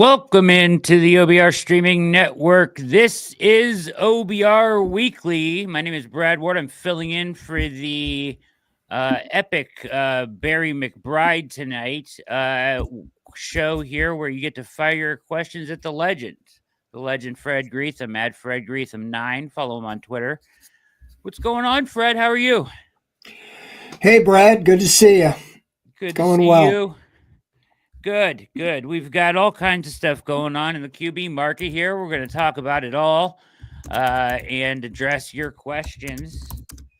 Welcome into the OBR streaming network. This is OBR Weekly. My name is Brad Ward. I'm filling in for the epic Barry McBride tonight show here where you get to fire your questions at the legend Fred Greetham, at Fred Greetham 9. Follow him on Twitter. What's going on, Fred? How are you? Hey, Brad. Good to see you. Good to see you. Good. We've got all kinds of stuff going on in the QB market here. We're going to talk about it all and address your questions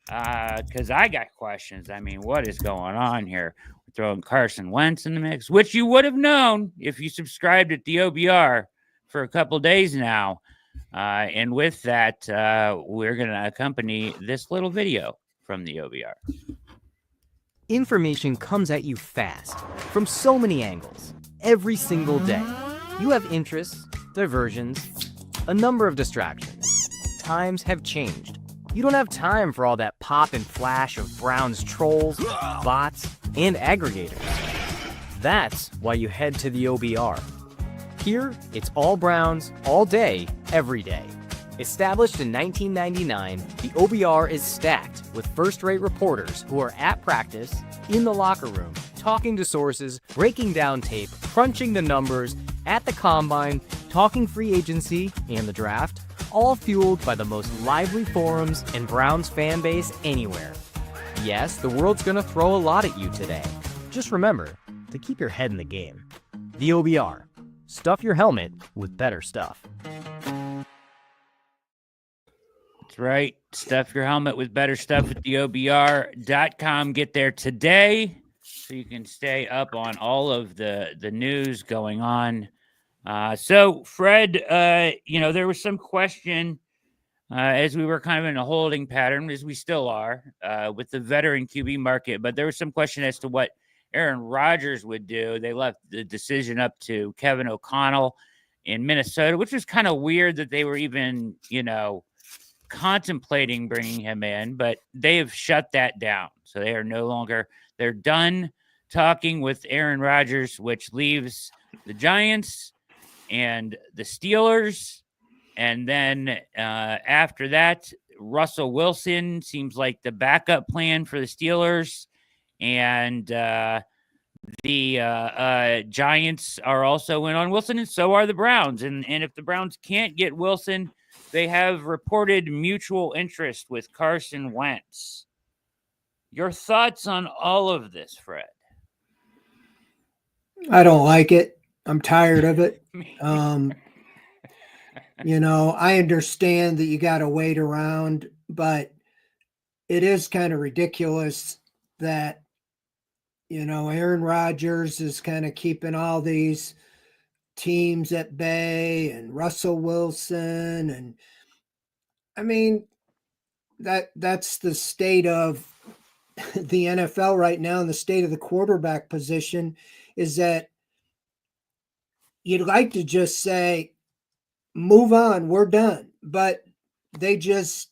because I got questions. I mean, what is going on here? We're throwing Carson Wentz in the mix, which you would have known if you subscribed at the OBR for a couple days now. And with that, we're going to accompany this little video from the OBR. Information comes at you fast, from so many angles, every single day. You have interests, diversions, a number of distractions. Times have changed. You don't have time for all that pop and flash of Brown's trolls, bots, and aggregators. That's why you head to the OBR. Here, it's all Browns, all day, every day. Established in 1999, the OBR is stacked with first-rate reporters who are at practice, in the locker room, talking to sources, breaking down tape, crunching the numbers, at the combine, talking free agency and the draft, all fueled by the most lively forums and Browns fan base anywhere. Yes, the world's gonna throw a lot at you today. Just remember to keep your head in the game. The OBR. Stuff your helmet with better stuff. That's right. Stuff your helmet with better stuff at theobr.com. Get there today so you can stay up on all of the news going on. So, Fred, there was some question as we were kind of in a holding pattern, as we still are, with the veteran QB market. But there was some question as to what Aaron Rodgers would do. They left the decision up to Kevin O'Connell in Minnesota, which was kind of weird that they were even, contemplating bringing him in, but they have shut that down. So they are no longer, they're done talking with Aaron Rodgers, which leaves the Giants and the Steelers. And then after that, Russell Wilson seems like the backup plan for the Steelers. And the Giants are also in on Wilson, and so are the Browns. And if the Browns can't get Wilson, they have reported mutual interest with Carson Wentz. Your thoughts on all of this, Fred? I don't like it. I'm tired of it. I understand that you got to wait around, but it is kind of ridiculous that, Aaron Rodgers is kind of keeping all these teams at bay and Russell Wilson. And I mean, that's the state of the NFL right now, and the state of the quarterback position is that you'd like to just say, move on, we're done. But they just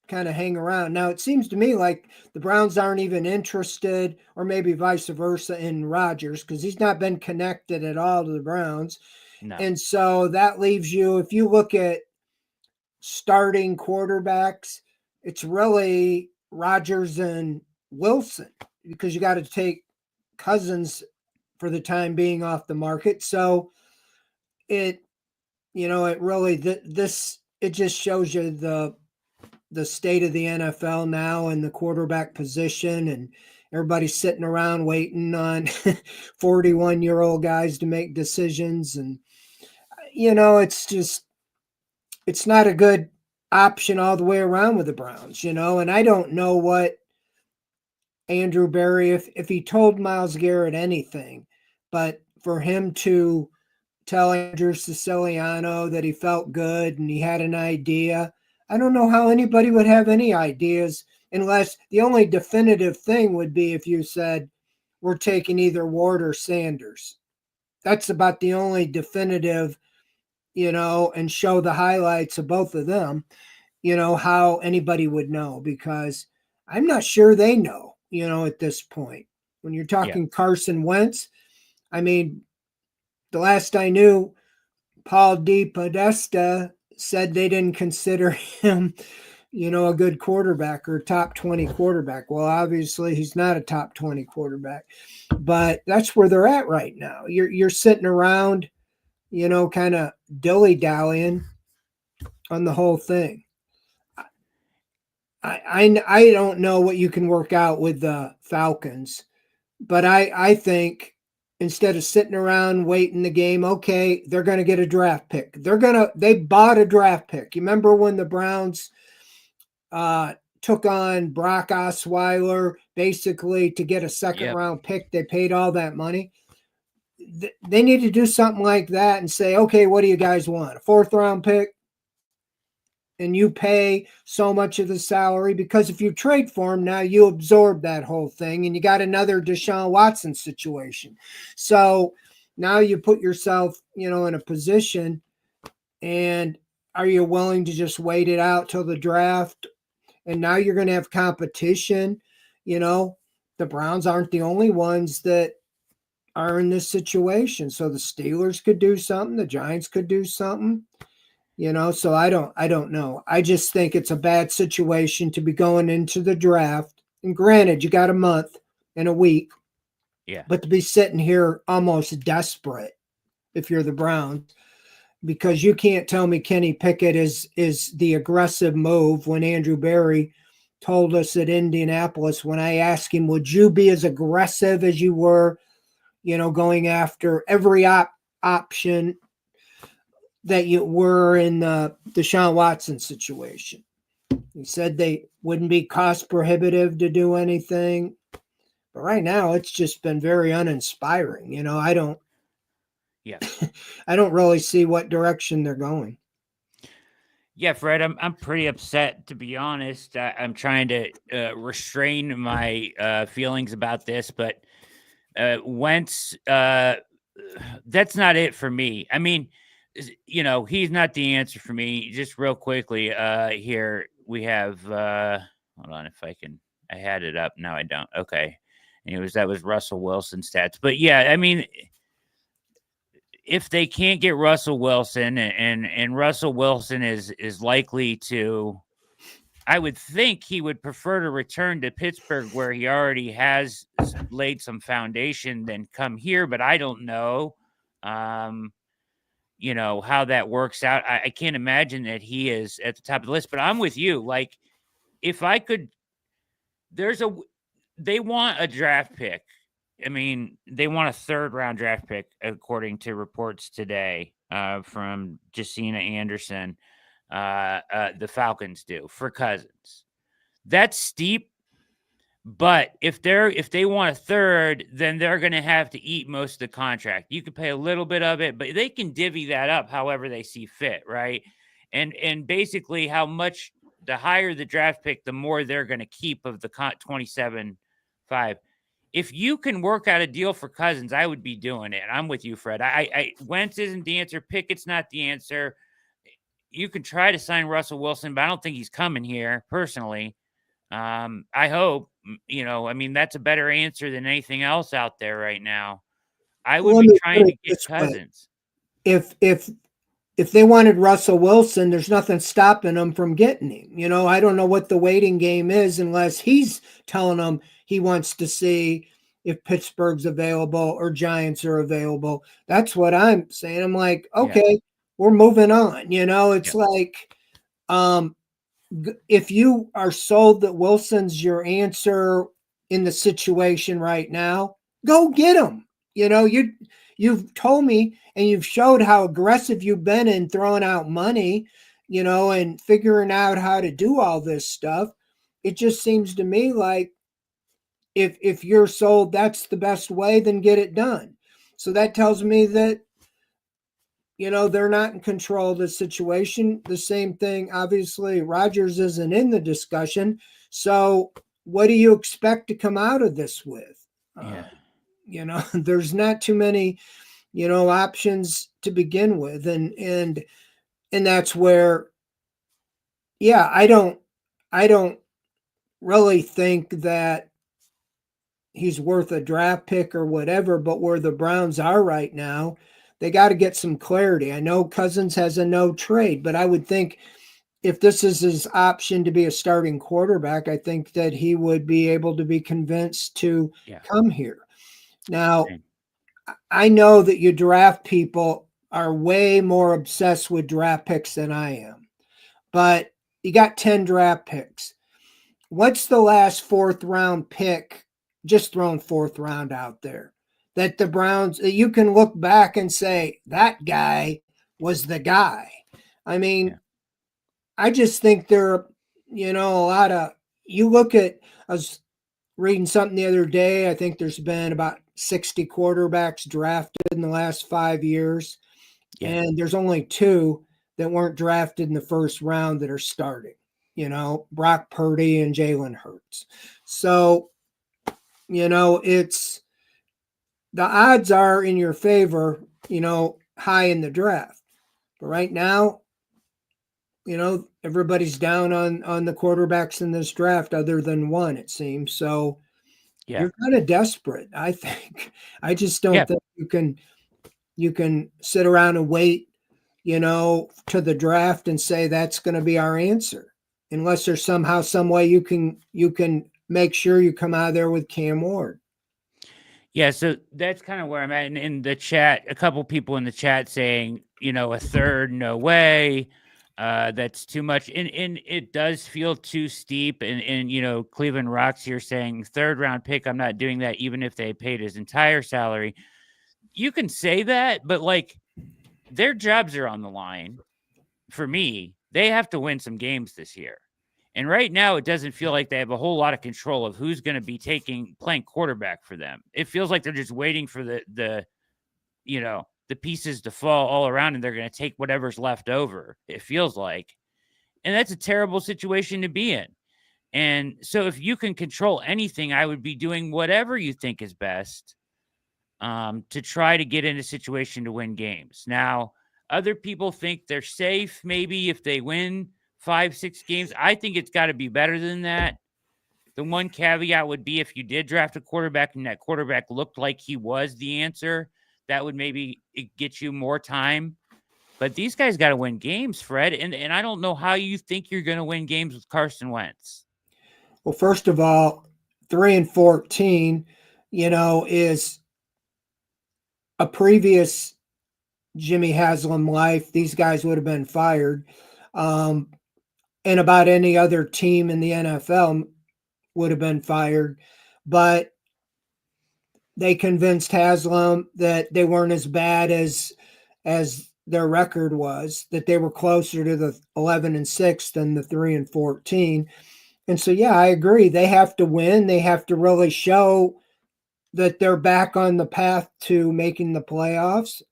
kind of hang around. Now, it seems to me like the Browns aren't even interested, or maybe vice versa, in Rodgers, because he's not been connected at all to the Browns. No. And so that leaves you, if you look at starting quarterbacks, it's really Rodgers and Wilson, because you got to take Cousins for the time being off the market. So it really, it just shows you the state of the NFL now and the quarterback position, and everybody's sitting around waiting on 41-year-old guys to make decisions. And, it's not a good option all the way around with the Browns, and I don't know what Andrew Berry, if he told Myles Garrett anything, but for him to tell Andrew Siciliano that he felt good and he had an idea, I don't know how anybody would have any ideas, unless the only definitive thing would be if you said, we're taking either Ward or Sanders. That's about the only definitive, and show the highlights of both of them, how anybody would know, because I'm not sure they know, at this point. When you're talking Carson Wentz, I mean, the last I knew, Paul D. Podesta said they didn't consider him, a good quarterback or top 20 quarterback. Well, obviously he's not a top 20 quarterback, but that's where they're at right now. You're sitting around, kind of dilly-dallying on the whole thing. I don't know what you can work out with the Falcons, but I think instead of sitting around waiting the game, okay, they're going to get a draft pick. They bought a draft pick. You remember when the Browns took on Brock Osweiler basically to get a second round pick? They paid all that money. They need to do something like that and say, okay, what do you guys want? A 4th round pick? And you pay so much of the salary, because if you trade for him now, you absorb that whole thing and you got another Deshaun Watson situation. So now you put yourself, in a position, and are you willing to just wait it out till the draft? And now you're going to have competition. The Browns aren't the only ones that are in this situation. So the Steelers could do something. The Giants could do something. So I don't know. I just think it's a bad situation to be going into the draft. And granted, you got a month and a week. Yeah. But to be sitting here almost desperate if you're the Browns, because you can't tell me Kenny Pickett is the aggressive move when Andrew Berry told us at Indianapolis, when I asked him, would you be as aggressive as you were, going after every option that you were in the Deshaun Watson situation? He said they wouldn't be cost prohibitive to do anything. But right now, it's just been very uninspiring. I don't really see what direction they're going. Yeah, Fred, I'm pretty upset, to be honest. I'm trying to restrain my feelings about this, but Wentz, that's not it for me. I mean, he's not the answer for me. Just real quickly, here we have, hold on, I had it up. Now I don't. Okay. That was Russell Wilson stats. But yeah, I mean, if they can't get Russell Wilson, and Russell Wilson is likely to, I would think he would prefer to return to Pittsburgh, where he already has laid some foundation, than come here. But I don't know. How that works out. I can't imagine that he is at the top of the list, but I'm with you. Like, if I could, they want a draft pick. I mean, they want a 3rd round draft pick, according to reports today from Jacina Anderson. The Falcons do, for Cousins. That's steep. But if they want a 3rd, then they're going to have to eat most of the contract. You could pay a little bit of it, but they can divvy that up however they see fit, right? And basically, how much, the higher the draft pick, the more they're going to keep of the 27-5. If you can work out a deal for Cousins, I would be doing it. I'm with you, Fred. Wentz isn't the answer. Pickett's not the answer. You can try to sign Russell Wilson, but I don't think he's coming here personally. I hope, I mean, that's a better answer than anything else out there right now. I would be trying to get Cousins. If they wanted Russell Wilson, there's nothing stopping them from getting him. I don't know what the waiting game is unless he's telling them he wants to see if Pittsburgh's available or Giants are available. That's what I'm saying. I'm like, okay, we're moving on. It's like, if you are sold that Wilson's your answer in the situation right now, go get him. You've told me and you've showed how aggressive you've been in throwing out money, and figuring out how to do all this stuff. It just seems to me like if you're sold that's the best way, then get it done. So that tells me that they're not in control of the situation. The same thing, obviously, Rodgers isn't in the discussion. So what do you expect to come out of this with? There's not too many, options to begin with. And that's where, I don't really think that he's worth a draft pick or whatever, but where the Browns are right now, they got to get some clarity. I know Cousins has a no trade, but I would think if this is his option to be a starting quarterback, I think that he would be able to be convinced to come here. Now, I know that you draft people are way more obsessed with draft picks than I am, but you got 10 draft picks. What's the last fourth round pick, just throwing fourth round out there, that the Browns, you can look back and say, that guy was the guy? I mean, I just think there, a lot of, you look at, I was reading something the other day, I think there's been about 60 quarterbacks drafted in the last 5 years, and there's only 2 that weren't drafted in the first round that are starting. Brock Purdy and Jalen Hurts. So, it's the odds are in your favor, high in the draft. But right now, everybody's down on the quarterbacks in this draft other than one, it seems. So you're kind of desperate, I think. I just don't think you can sit around and wait, to the draft and say that's going to be our answer. Unless there's somehow, some way you can make sure you come out of there with Cam Ward. Yeah, so that's kind of where I'm at. In the chat, a couple people in the chat saying, a third, no way. That's too much. And it does feel too steep. And Cleveland Rocks here saying third round pick, I'm not doing that even if they paid his entire salary. You can say that, but like their jobs are on the line. For me, they have to win some games this year. And right now, it doesn't feel like they have a whole lot of control of who's going to be playing quarterback for them. It feels like they're just waiting for the pieces to fall all around, and they're going to take whatever's left over. It feels like, and that's a terrible situation to be in. And so, if you can control anything, I would be doing whatever you think is best to try to get in a situation to win games. Now, other people think they're safe, maybe if they win 5-6 games. I think it's got to be better than that. The one caveat would be if you did draft a quarterback and that quarterback looked like he was the answer, that would maybe get you more time. But these guys got to win games, Fred. And I don't know how you think you're going to win games with Carson Wentz. Well, first of all, 3-14, is a previous Jimmy Haslam life. These guys would have been fired. And about any other team in the NFL would have been fired. But they convinced Haslam that they weren't as bad as their record was, that they were closer to the 11-6 than the 3-14. And so, yeah, I agree. They have to win. They have to really show that they're back on the path to making the playoffs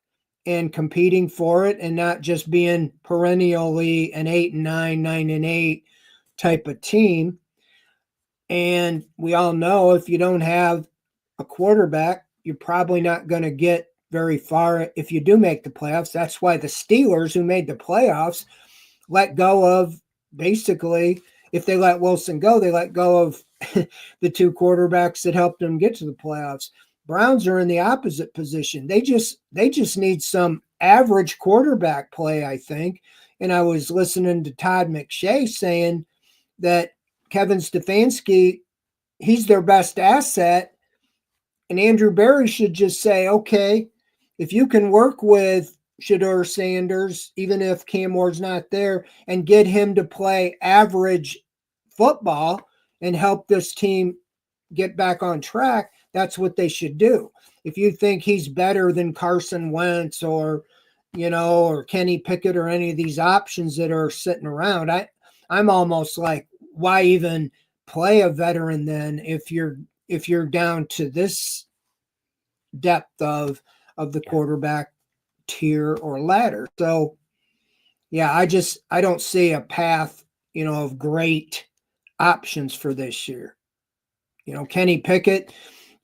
and competing for it, and not just being perennially an 8-9, 9-8 type of team. And we all know if you don't have a quarterback, you're probably not going to get very far if you do make the playoffs. That's why the Steelers, who made the playoffs, let go of, basically, if they let Wilson go, they let go of the 2 quarterbacks that helped them get to the playoffs. Browns are in the opposite position. They just need some average quarterback play, I think. And I was listening to Todd McShay saying that Kevin Stefanski, he's their best asset. And Andrew Berry should just say, okay, if you can work with Shedeur Sanders, even if Cam Ward's not there, and get him to play average football and help this team get back on track, that's what they should do. If you think he's better than Carson Wentz or Kenny Pickett or any of these options that are sitting around, I'm almost like, why even play a veteran then if you're down to this depth of the quarterback tier or ladder? So yeah, I don't see a path, of great options for this year. Kenny Pickett,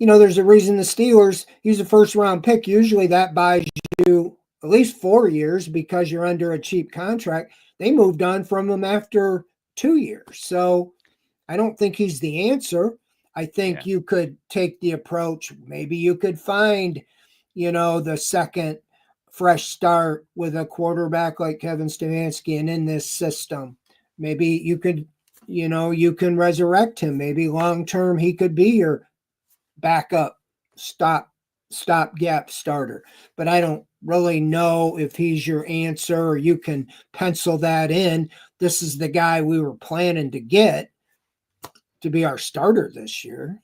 there's a reason the Steelers, he's a first round pick. Usually that buys you at least 4 years because you're under a cheap contract. They moved on from him after 2 years. So I don't think he's the answer. I think you could take the approach. Maybe you could find, the second fresh start with a quarterback like Kevin Stefanski and in this system. Maybe you can resurrect him. Maybe long term he could be your backup stopgap starter. But I don't really know if he's your answer, or you can pencil that in. This is the guy we were planning to get to be our starter this year.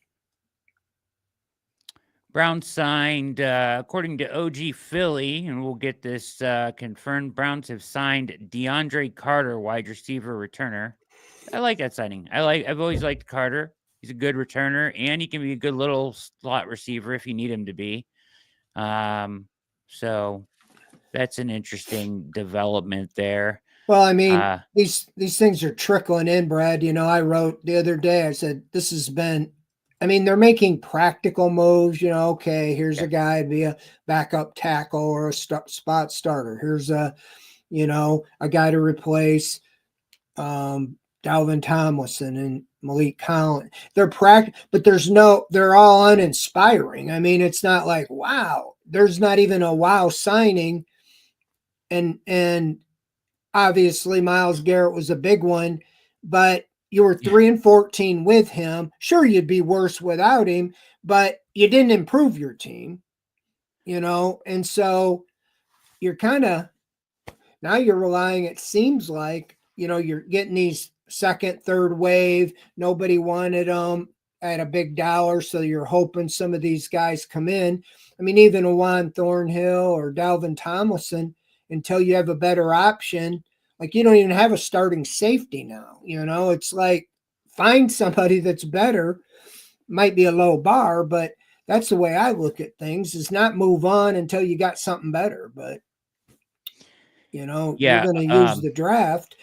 Browns signed, according to OG Philly, and we'll get this confirmed. Browns have signed DeAndre Carter, wide receiver returner. I like that signing. I've always liked Carter. He's a good returner, and he can be a good little slot receiver if you need him to be. So that's an interesting development there. Well, I mean, these things are trickling in, Brad. I wrote the other day, I said, this has been, they're making practical moves. Okay, here's a guy to be a backup tackle or a spot starter. Here's a guy to replace Dalvin Tomlinson and Malik Collins. But they're all uninspiring. It's not like, wow, there's not even a wow signing. And obviously Myles Garrett was a big one, but you were 3-14 with him. Sure, you'd be worse without him, but you didn't improve your team, and so you're kind of, now you're relying, it seems like, you're getting these second, third wave. Nobody wanted them at a big dollar, so you're hoping some of these guys come in. Even a Juan Thornhill or Dalvin Tomlinson, until you have a better option. Like, you don't even have a starting safety now. It's like, find somebody that's better. Might be a low bar, but that's the way I look at things, is not move on until you got something better. But, you're going to use the draft.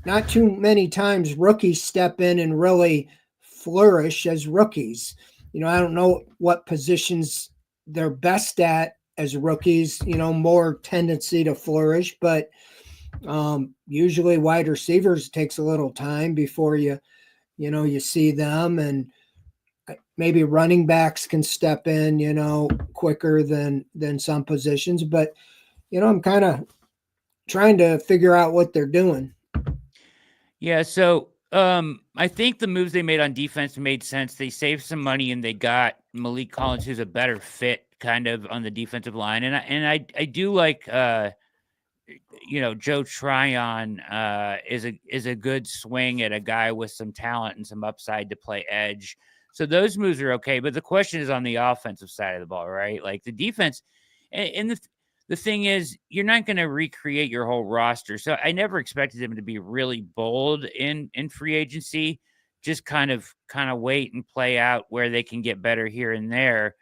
Not too many times rookies step in and really flourish as rookies. I don't know what positions they're best at as rookies, more tendency to flourish, but usually wide receivers, it takes a little time before you see them, and maybe running backs can step in, quicker than some positions. But, I'm kind of trying to figure out what they're doing. Yeah. So I think the moves they made on defense made sense. They saved some money and they got Malik Collins, who's a better fit kind of on the defensive line. And I do like, Joe Tryon is a good swing at a guy with some talent and some upside to play edge. So those moves are okay. But the question is on the offensive side of the ball, right? Like the defense, and the thing is, you're not going to recreate your whole roster. So I never expected them to be really bold in free agency. Just kind of wait and play out where they can get better here and there.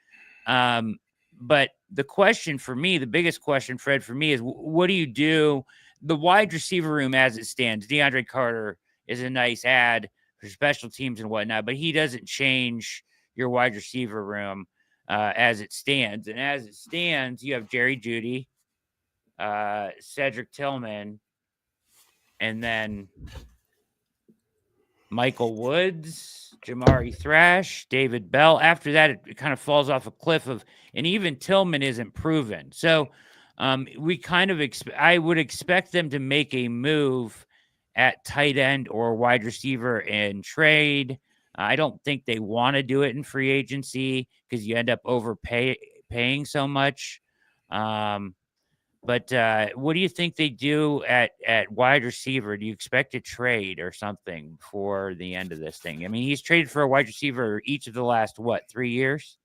But the question for me, the biggest question, Fred, for me is, what do you do? The wide receiver room as it stands, DeAndre Carter is a nice add for special teams and whatnot, but he doesn't change your wide receiver room as it stands. And as it stands, you have Jerry Jeudy, Cedric Tillman, and then Michael Woods, Jamari Thrash, David Bell. After that, it kind of falls off a cliff and even Tillman isn't proven. So we kind of I would expect them to make a move at tight end or wide receiver in trade. I don't think they want to do it in free agency because you end up paying so much. But what do you think they do at wide receiver? Do you expect to trade or something before the end of this thing? He's traded for a wide receiver each of the last, 3 years?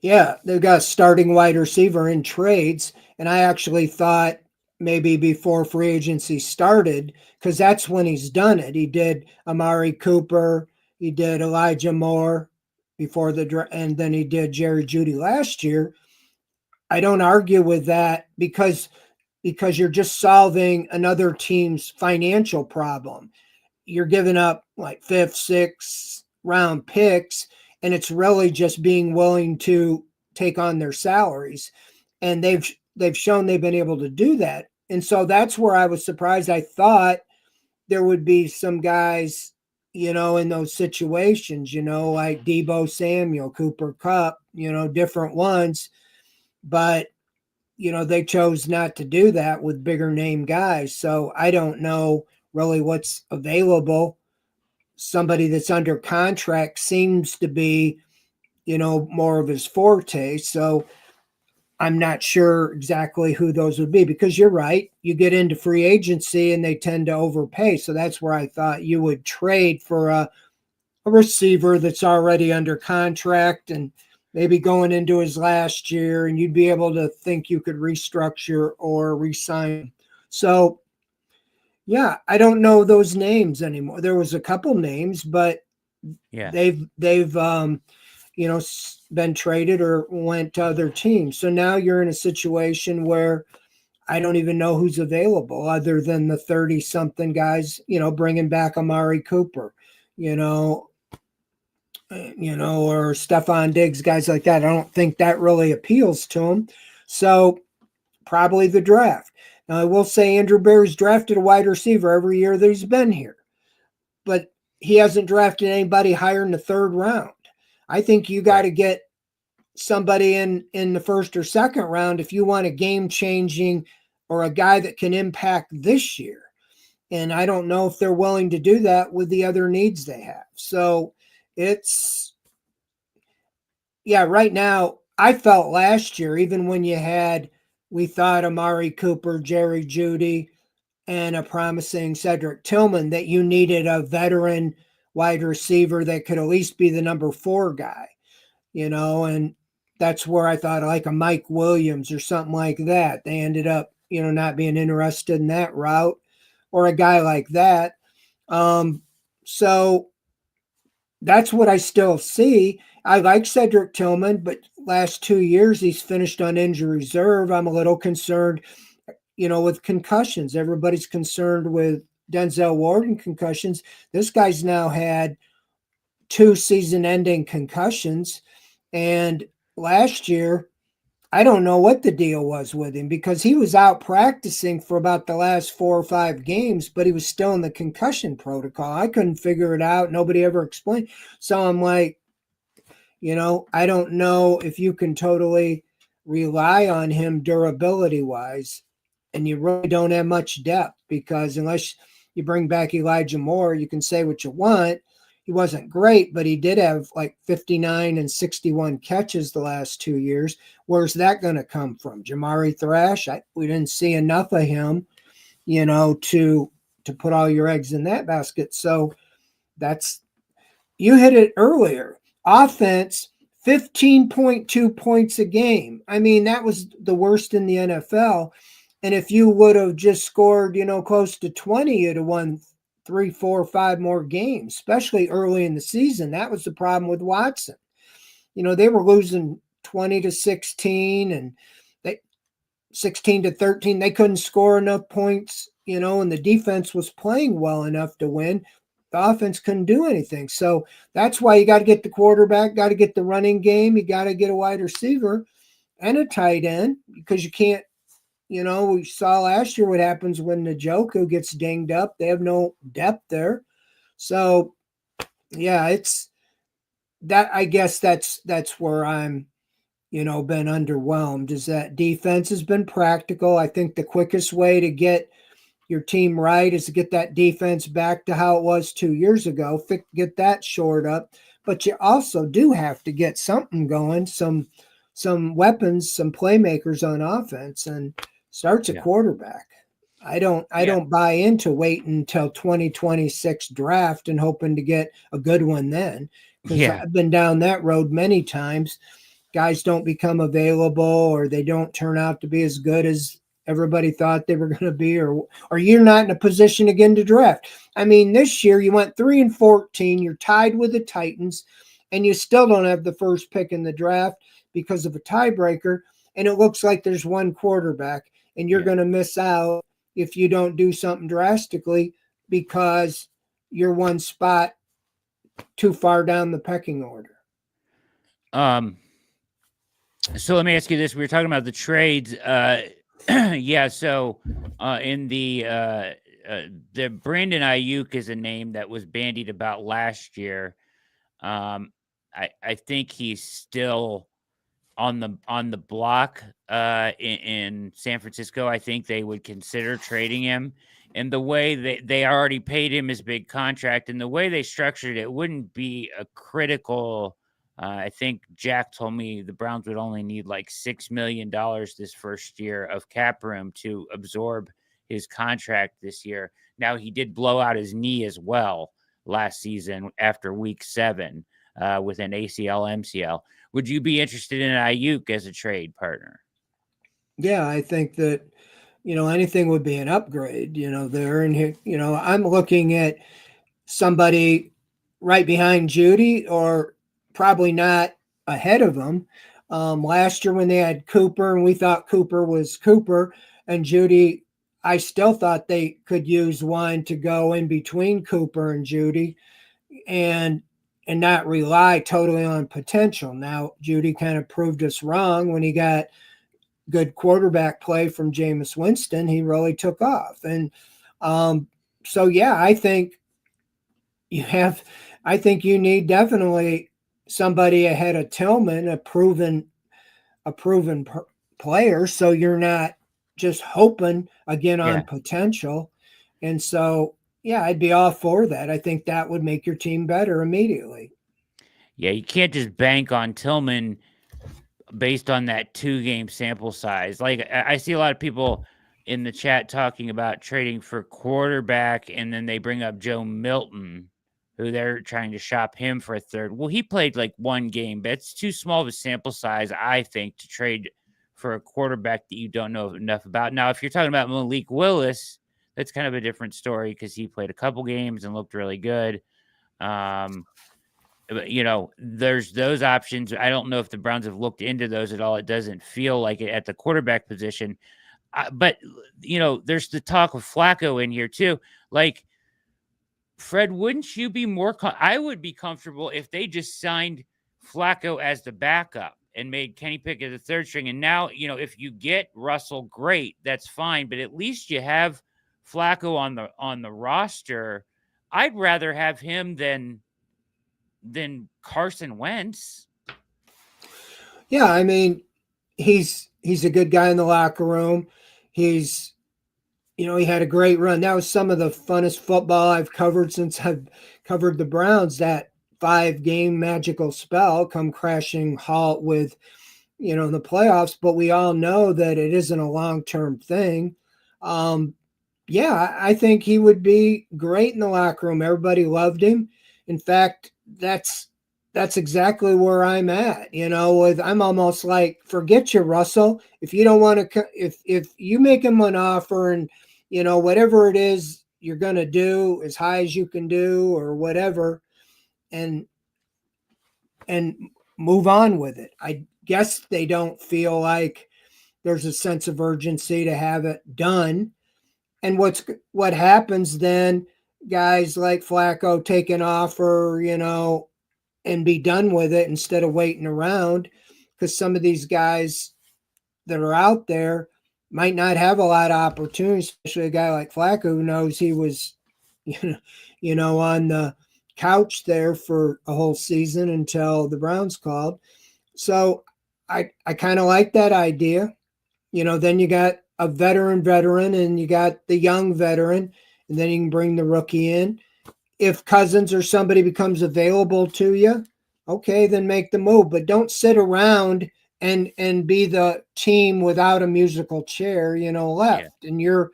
Yeah, they've got a starting wide receiver in trades. And I actually thought maybe before free agency started, because that's when he's done it. He did Amari Cooper. He did Elijah Moore before and then he did Jerry Jeudy last year. I don't argue with that because you're just solving another team's financial problem. You're giving up like 5th, 6th round picks, and it's really just being willing to take on their salaries. And they've shown they've been able to do that. And so that's where I was surprised. I thought there would be some guys, in those situations, like Deebo Samuel, Cooper Kupp, different ones. But they chose not to do that with bigger name guys. So I don't know really what's available. Somebody that's under contract seems to be, more of his forte. So I'm not sure exactly who those would be, because you're right. You get into free agency and they tend to overpay. So that's where I thought you would trade for a receiver that's already under contract and maybe going into his last year, and you'd be able to think you could restructure or resign. So yeah, I don't know those names anymore. There was a couple names, but Yeah. they've been traded or went to other teams. So now you're in a situation where I don't even know who's available other than the 30 something guys, bringing back Amari Cooper, or Stephon Diggs, guys like that. I don't think that really appeals to him. So probably the draft. Now, I will say Andrew Berry's drafted a wide receiver every year that he's been here, but he hasn't drafted anybody higher in the third round. I think you got to get somebody in the first or second round if you want a game-changing or a guy that can impact this year. And I don't know if they're willing to do that with the other needs they have. So right now, I felt last year, even when we thought Amari Cooper, Jerry Jeudy, and a promising Cedric Tillman, that you needed a veteran wide receiver that could at least be the number 4 guy, and that's where I thought like a Mike Williams or something like that. They ended up, not being interested in that route, or a guy like that. So that's what I still see. I like Cedric Tillman, but last 2 years he's finished on injury reserve. I'm a little concerned, with concussions. Everybody's concerned with Denzel Ward and concussions. This guy's now had 2 season-ending concussions, and last year, I don't know what the deal was with him, because he was out practicing for about the last 4 or 5 games, but he was still in the concussion protocol. I couldn't figure it out. Nobody ever explained. So I'm like, I don't know if you can totally rely on him durability wise, and you really don't have much depth, because unless you bring back Elijah Moore, you can say what you want. He wasn't great, but he did have like 59 and 61 catches the last 2 years. Where's that going to come from? Jamari Thrash? We didn't see enough of him, to put all your eggs in that basket. So you hit it earlier. Offense, 15.2 points a game. I mean, that was the worst in the NFL. And if you would have just scored, close to 20, you'd have won 3, 4, 5 more games, especially early in the season. That was the problem with Watson. They were losing 20-16 and 16-13. They couldn't score enough points, and the defense was playing well enough to win. The offense couldn't do anything. So that's why you got to get the quarterback, got to get the running game. You got to get a wide receiver and a tight end, because you can't, we saw last year what happens when Njoku gets dinged up. They have no depth there. So yeah, it's that. I guess that's where I'm, been underwhelmed, is that defense has been practical. I think the quickest way to get your team right is to get that defense back to how it was 2 years ago, get that shored up. But you also do have to get something going, some weapons, some playmakers on offense, and starts a quarterback. I don't buy into waiting until 2026 draft and hoping to get a good one then, because I've been down that road many times. Guys don't become available, or they don't turn out to be as good as everybody thought they were going to be, or you're not in a position again to draft. I mean, this year you went 3-14, you're tied with the Titans, and you still don't have the first pick in the draft because of a tiebreaker, and it looks like there's one quarterback, and you're going to miss out if you don't do something drastically, because you're one spot too far down the pecking order. So let me ask you this. We were talking about the trades. So in the Brandon Ayuk is a name that was bandied about last year. I think he's still on the block in San Francisco, I think they would consider trading him. And the way they already paid him his big contract, and the way they structured it wouldn't be a critical. I think Jack told me the Browns would only need like $6 million this first year of cap room to absorb his contract this year. Now, he did blow out his knee as well last season after week 7 with an ACL, MCL. Would you be interested in Ayuk as a trade partner? Yeah, I think that, anything would be an upgrade, there. And here, I'm looking at somebody right behind Judy, or probably not ahead of him. Last year when they had Cooper, and we thought Cooper was Cooper, and Judy, I still thought they could use one to go in between Cooper and Judy, and not rely totally on potential. Now, Judy kind of proved us wrong when he got good quarterback play from Jameis Winston. He really took off. And so, yeah, I think you need definitely somebody ahead of Tillman, a proven player. So you're not just hoping again on potential. And so, yeah, I'd be all for that. I think that would make your team better immediately. Yeah, you can't just bank on Tillman based on that 2-game sample size. Like, I see a lot of people in the chat talking about trading for quarterback, and then they bring up Joe Milton, who they're trying to shop him for a third. Well, he played like 1 game, but it's too small of a sample size, I think, to trade for a quarterback that you don't know enough about. Now, if you're talking about Malik Willis, that's kind of a different story because he played a couple games and looked really good. There's those options. I don't know if the Browns have looked into those at all. It doesn't feel like it at the quarterback position. But there's the talk of Flacco in here too. Like, Fred, wouldn't you be more? I would be comfortable if they just signed Flacco as the backup and made Kenny Pickett the third string. And now, if you get Russell, great, that's fine. But at least you have Flacco on the roster. I'd rather have him than Carson Wentz. Yeah, I mean, he's a good guy in the locker room. He's, he had a great run. That was some of the funnest football I've covered since I've covered the Browns. That 5-game magical spell come crashing halt with, the playoffs. But we all know that it isn't a long-term thing. Yeah, I think he would be great in the locker room. Everybody loved him. In fact, that's exactly where I'm at. I'm almost like, forget you, Russell. If you don't want to, if you make him an offer and, whatever it is you're going to do, as high as you can do or whatever, and move on with it. I guess they don't feel like there's a sense of urgency to have it done. And what happens then, guys like Flacco take an offer, and be done with it instead of waiting around, because some of these guys that are out there might not have a lot of opportunities, especially a guy like Flacco who knows he was, on the couch there for a whole season until the Browns called. So I kind of like that idea. Then you got a veteran, and you got the young veteran, and then you can bring the rookie in. If Cousins or somebody becomes available to you, okay, then make the move. But don't sit around and be the team without a musical chair, left. Yeah. And you're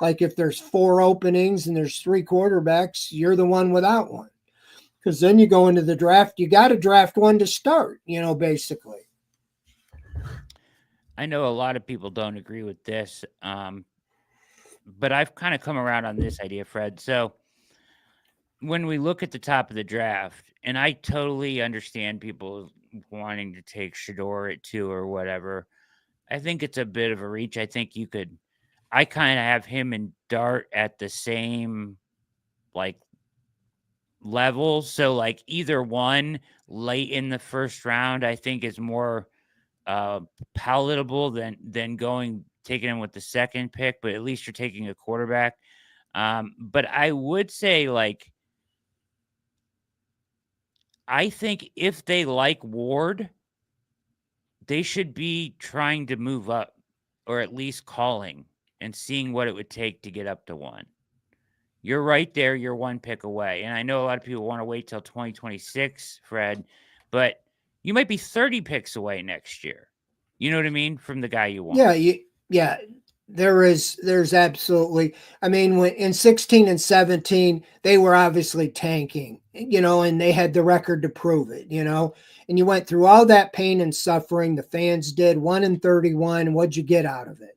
like, if there's 4 openings and there's 3 quarterbacks, you're the one without one. Because then you go into the draft, you got to draft one to start, basically. I know a lot of people don't agree with this, but I've kind of come around on this idea, Fred. So when we look at the top of the draft, and I totally understand people wanting to take Shador at 2 or whatever, I think it's a bit of a reach. I think I kind of have him and Dart at the same level. So like either one late in the first round, I think is more palatable than taking him with the second pick, but at least you're taking a quarterback. But I would say, I think if they like Ward, they should be trying to move up, or at least calling and seeing what it would take to get up to 1. You're right there. You're 1 pick away. And I know a lot of people want to wait till 2026, Fred, but you might be 30 picks away next year. You know what I mean? From the guy you want. Yeah. There's absolutely, I mean, when in 16 and 17, they were obviously tanking, and they had the record to prove it, and you went through all that pain and suffering. The fans did 1-31. What'd you get out of it?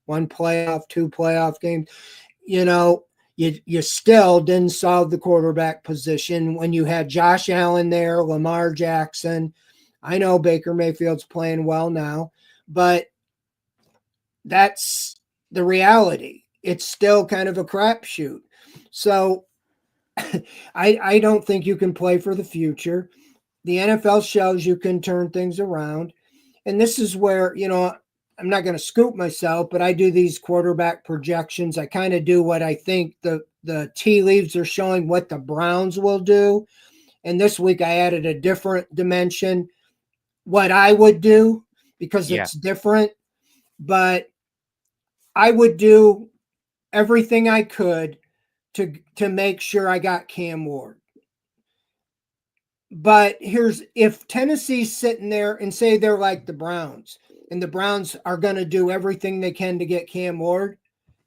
1 playoff, 2 playoff games. You still didn't solve the quarterback position when you had Josh Allen there, Lamar Jackson. I know Baker Mayfield's playing well now, but that's the reality. It's still kind of a crapshoot. So I don't think you can play for the future. The NFL shows you can turn things around. And this is where, I'm not going to scoop myself, but I do these quarterback projections. I kind of do what I think the tea leaves are showing what the Browns will do. And this week I added a different dimension, what I would do, because it's different. But I would do everything I could to make sure I got Cam Ward. But if Tennessee's sitting there and say they're like the Browns, and the Browns are going to do everything they can to get Cam Ward,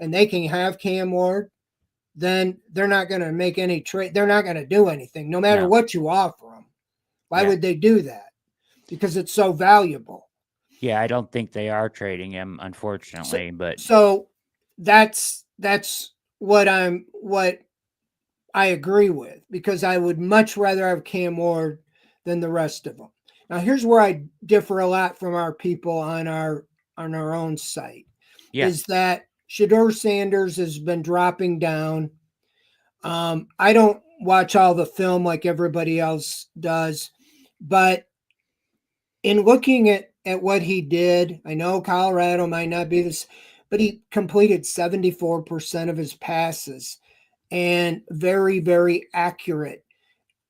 and they can have Cam Ward, then they're not going to make any trade. They're not going to do anything, no matter what you offer them. Why would they do that? Because it's so valuable. Yeah, I don't think they are trading him, unfortunately. So that's what I agree with, because I would much rather have Cam Ward than the rest of them. Now, here's where I differ a lot from our people on our own site, is that Shedeur Sanders has been dropping down. I don't watch all the film like everybody else does, but in looking at what he did, I know Colorado might not be this, but he completed 74% of his passes and very, very accurate.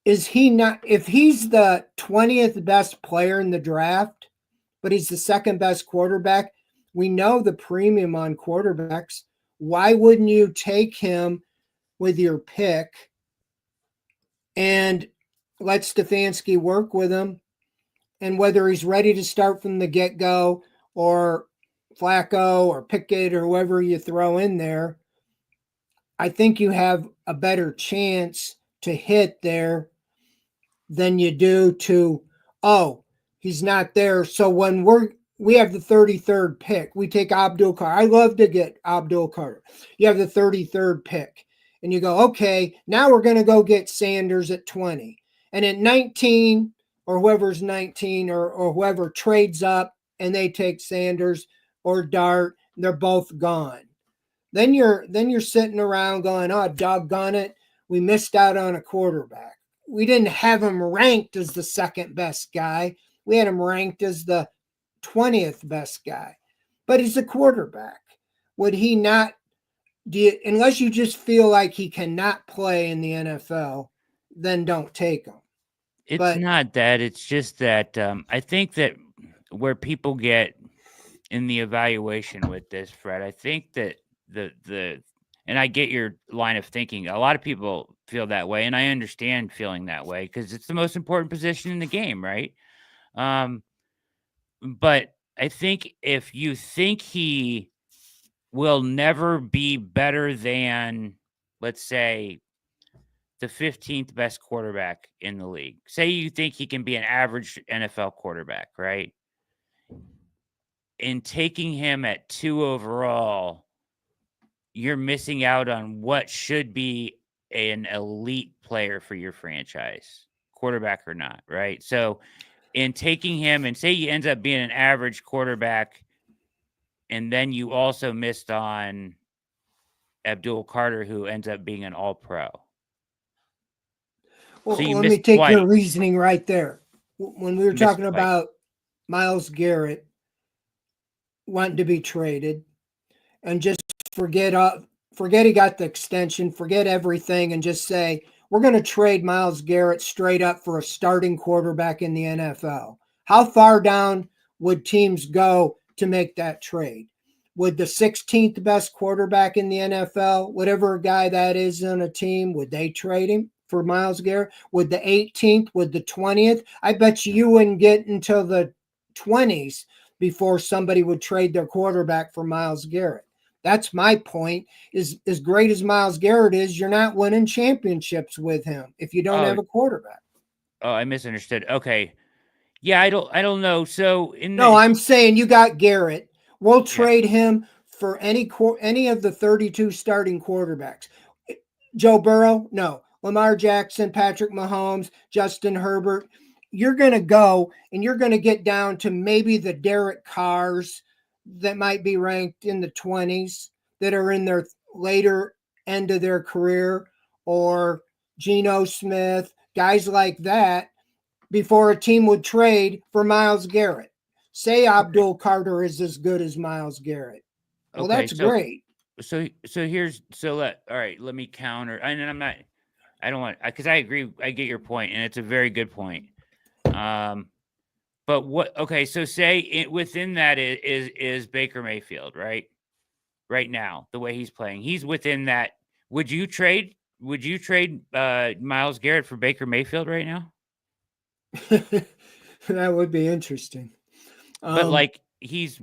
Is he not, if he's the 20th best player in the draft, but he's the second best quarterback, we know the premium on quarterbacks. Why wouldn't you take him with your pick and let Stefanski work with him? And whether he's ready to start from the get-go, or Flacco or Pickett or whoever you throw in there, I think you have a better chance to hit there than you do to, he's not there. So when we have the 33rd pick, we take Abdul Carter. I love to get Abdul Carter. You have the 33rd pick, and you go, okay, now we're going to go get Sanders at 20. And at 19, or whoever's 19, or whoever trades up and they take Sanders or Dart, they're both gone. Then you're sitting around going, oh, doggone it, we missed out on a quarterback. We didn't have him ranked as the second best guy. We had him ranked as the 20th best guy. But he's a quarterback. Would he not, unless you just feel like he cannot play in the NFL, then don't take him. It's not that. It's just that I think that where people get in the evaluation with this, Fred, I think that and I get your line of thinking. A lot of people feel that way, and I understand feeling that way because it's the most important position in the game, right? But I think if you think he will never be better than, let's say, the 15th best quarterback in the league. Say you think he can be an average NFL quarterback, right? In taking him at 2 overall, you're missing out on what should be an elite player for your franchise, quarterback or not, right? So in taking him, and say he ends up being an average quarterback, and then you also missed on Abdul Carter, who ends up being an all-pro. Well, so let me take your reasoning right there. When we were talking about Myles Garrett wanting to be traded, and just forget he got the extension, forget everything, and just say, we're going to trade Myles Garrett straight up for a starting quarterback in the NFL. how far down would teams go to make that trade? Would the 16th best quarterback in the NFL, whatever guy that is on a team, would they trade him for Myles Garrett? Would the 18th, would the 20th? I bet you wouldn't get until the 20s before somebody would trade their quarterback for Myles Garrett. That's my point. Is as great as Myles Garrett is, you're not winning championships with him if you don't have a quarterback. Oh, I misunderstood. Okay. Yeah, I don't know. So No, I'm saying you got Garrett. We'll trade him for any of the 32 starting quarterbacks. Joe Burrow, no. Lamar Jackson, Patrick Mahomes, Justin Herbert. You're going to go and you're going to get down to maybe the Derek Carrs that might be ranked in the 20s that are in their later end of their career, or Geno Smith, guys like that, before a team would trade for Myles Garrett. Say Abdul Carter is as good as Myles Garrett. Well, that's great. So all right, let me counter. And I don't want, because I agree. I get your point, and it's a very good point. But so say within that is Baker Mayfield, right? Right now, the way he's playing, he's within that. Would you trade Myles Garrett for Baker Mayfield right now? That would be interesting. But he's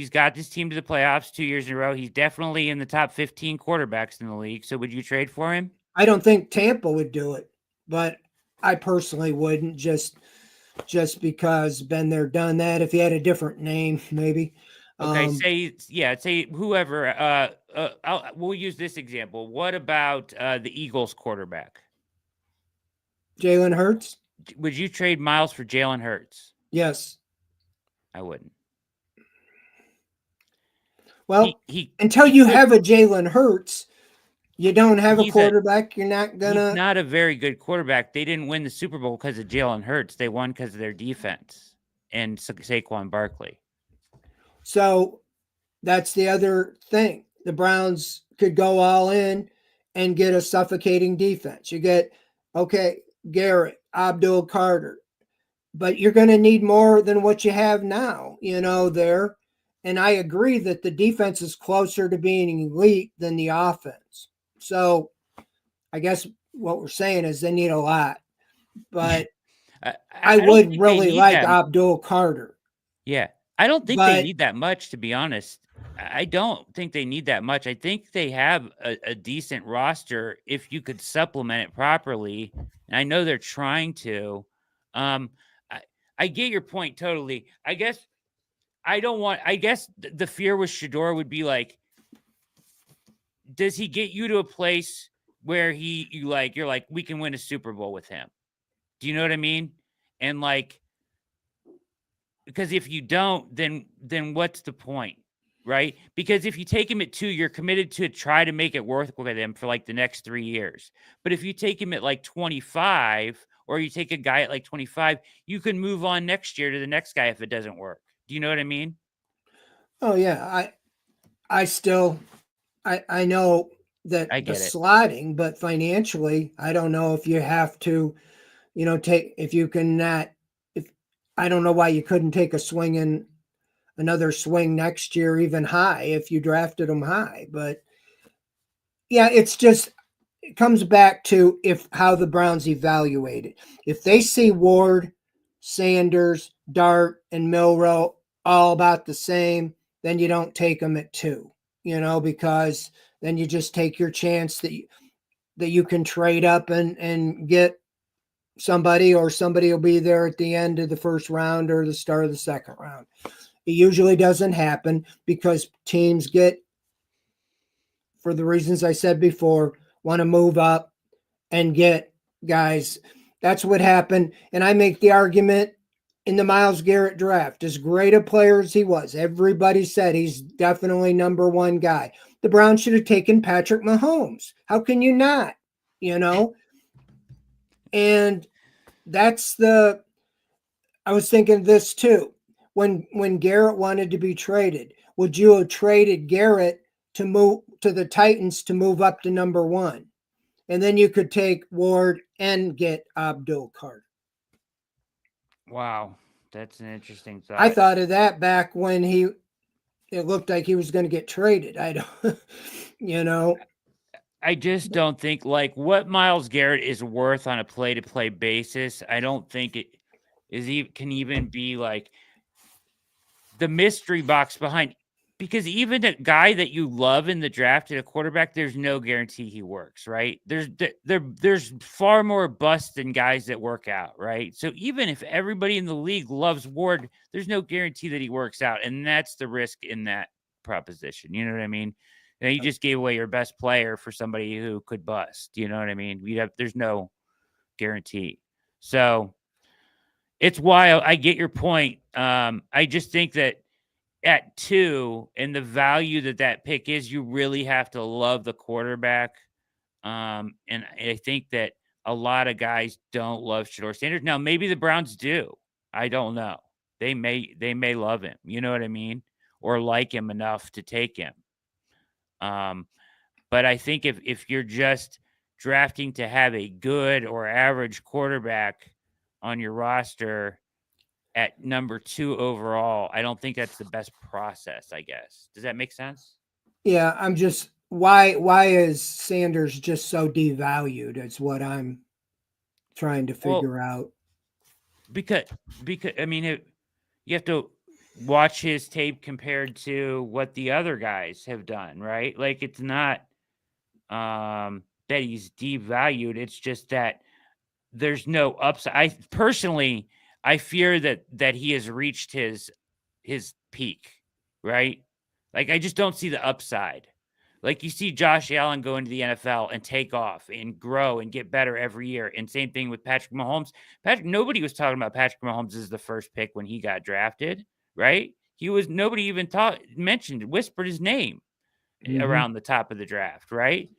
got this team to the playoffs 2 years in a row. He's definitely in the top 15 quarterbacks in the league. So would you trade for him? I don't think Tampa would do it, but I personally wouldn't, just because been there, done that. If he had a different name, maybe. Okay, say whoever. We'll use this example. What about the Eagles quarterback? Jalen Hurts? Would you trade Myles for Jalen Hurts? Yes. I wouldn't. Well, until you have a Jalen Hurts, you don't have a quarterback. You're not gonna. He's not a very good quarterback. They didn't win the Super Bowl because of Jalen Hurts. They won because of their defense and Saquon Barkley. So that's the other thing. The Browns could go all in and get a suffocating defense. You get, Garrett, Abdul Carter, but you're going to need more than what you have now, there. And I agree that the defense is closer to being elite than the offense. So I guess what we're saying is they need a lot, but I would really like Abdul Carter. Yeah. I don't think they need that much, to be honest. I don't think they need that much. I think they have a decent roster if you could supplement it properly. And I know they're trying to. I get your point totally. I guess the fear with Shedeur would be like, does he get you to a place where you're like, we can win a Super Bowl with him? Do you know what I mean? And because if you don't, then what's the point, right? Because if you take him at 2, you're committed to try to make it work with him for the next 3 years. But if you take him at 25, or you take a guy at 25, you can move on next year to the next guy if it doesn't work. Do you know what I mean? Oh yeah, I still know that I get the it. slotting, but financially, I don't know if you have to, if you can not. I don't know why you couldn't take another swing next year, even high, if you drafted them high. But yeah, it comes back to how the Browns evaluate it. If they see Ward, Sanders, Dart, and Milroe all about the same, then you don't take them at 2, because then you just take your chance that you can trade up and get somebody, or somebody will be there at the end of the first round or the start of the second round. It usually doesn't happen because teams for the reasons I said before, want to move up and get guys. That's what happened. And I make the argument in the Myles Garrett draft, as great a player as he was, everybody said he's definitely number 1 guy. The Browns should have taken Patrick Mahomes. How can you not? And I was thinking this too. When Garrett wanted to be traded, would you have traded Garrett to move to the Titans to move up to number 1? And then you could take Ward and get Abdul Carter. Wow. That's an interesting I thought. thought of that back when it looked like he was going to get traded. I don't, you know, I just don't think like what Miles Garrett is worth on a play-to-play basis. I don't think it can even be like the mystery box behind, because even a guy that you love in the draft at a quarterback, there's no guarantee he works, right? There's far more busts than guys that work out, right? So even if everybody in the league loves Ward, there's no guarantee that he works out, and that's the risk in that proposition. You know what I mean? And you just gave away your best player for somebody who could bust. You know what I mean? There's no guarantee. So it's wild. I get your point. I just think that at 2 and the value that pick is, you really have to love the quarterback. And I think that a lot of guys don't love Shador Sanders. Now, maybe the Browns do. I don't know. They may love him. You know what I mean? Or like him enough to take him. But I think if you're just drafting to have a good or average quarterback on your roster at number 2 overall, I don't think that's the best process, I guess. Does that make sense? yeah, I'm just, why is Sanders just so devalued? It's what I'm trying to Well, figure out. because I mean, you have to watch his tape compared to what the other guys have done, right? Like it's not that he's devalued, it's just that there's no upside. I fear that he has reached his peak, right? Like I just don't see the upside. Like you see Josh Allen go into the NFL and take off and grow and get better every year. And same thing with Patrick Mahomes. Nobody was talking about Patrick Mahomes as the first pick when he got drafted, right? Nobody even whispered his name Mhm. around the top of the draft, right?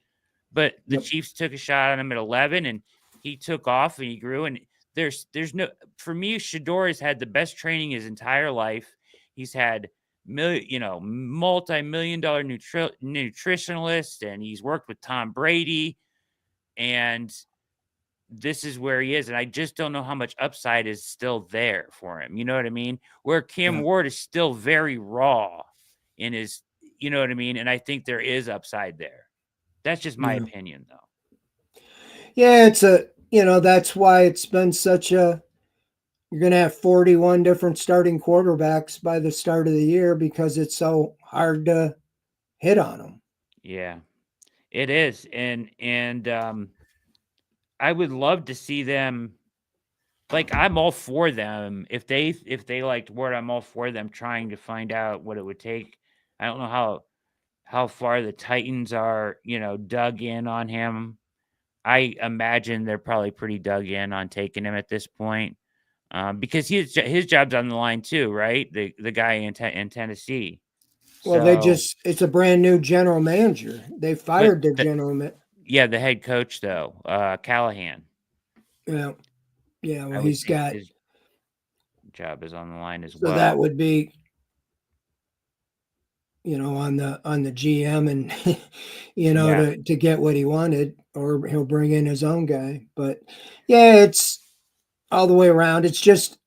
But the Yep. Chiefs took a shot on him at 11 and he took off and he grew. And there's no, for me, Shador has had the best training his entire life. He's had multi-million dollar nutritionalist, and he's worked with Tom Brady, and this is where he is. And I just don't know how much upside is still there for him. You know what I mean? Where Cam Yeah. Ward is still very raw in his, you know what I mean? And I think there is upside there. That's just my Yeah. opinion, though. Yeah, that's why it's been you're going to have 41 different starting quarterbacks by the start of the year because it's so hard to hit on them. Yeah, it is. And I would love to see them. Like I'm all for them. If they liked Ward, I'm all for them trying to find out what it would take. I don't know how far the Titans are, dug in on him. I imagine they're probably pretty dug in on taking him at this point, because his job's on the line too, right? The guy in Tennessee. Well, So, it's a brand new general manager. They but fired their general manager. yeah, the head coach though, Callahan. Yeah. Yeah. I Well, would he's think got, his job is on the line as so that well. would be, on the GM and, Yeah. to get what he wanted, or he'll bring in his own guy. But yeah, it's all the way around. It's just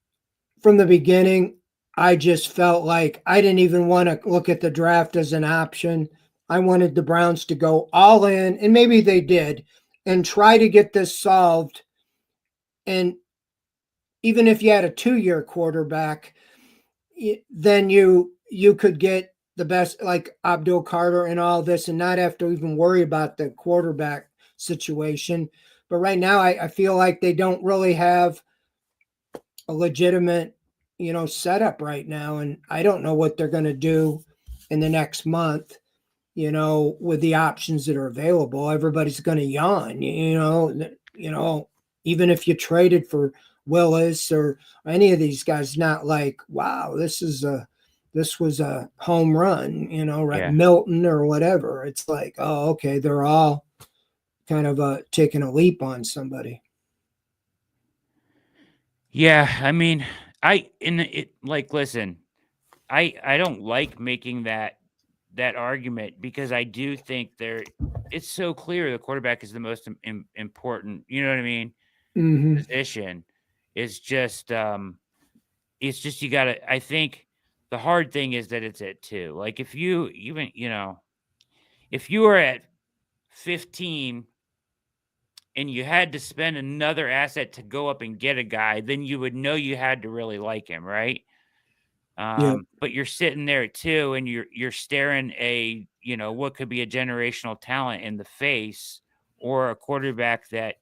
from the beginning, I just felt like I didn't even want to look at the draft as an option. I wanted the Browns to go all in, and maybe they did, and try to get this solved. And even if you had a 2-year quarterback, then you could get the best, like Abdul Carter and all this, and not have to even worry about the quarterback situation. But right now, I feel like they don't really have a legitimate, setup right now, and I don't know what they're going to do in the next month. With the options that are available, everybody's going to yawn. Even if you traded for Willis or any of these guys, not like, wow, this was a home run. Right, Yeah. Milton or whatever. It's like, oh, okay, they're all kind of taking a leap on somebody. Yeah, I mean, listen, I don't like making that argument because I do think it's so clear the quarterback is the most important, you know what I mean, Mm-hmm. position. Is just it's just you gotta. I think the hard thing is that it's at 2. Like if you even if you were at 15 and you had to spend another asset to go up and get a guy, then you would know you had to really like him, right? Yeah. But you're sitting there at 2 and you're staring what could be a generational talent in the face, or a quarterback that,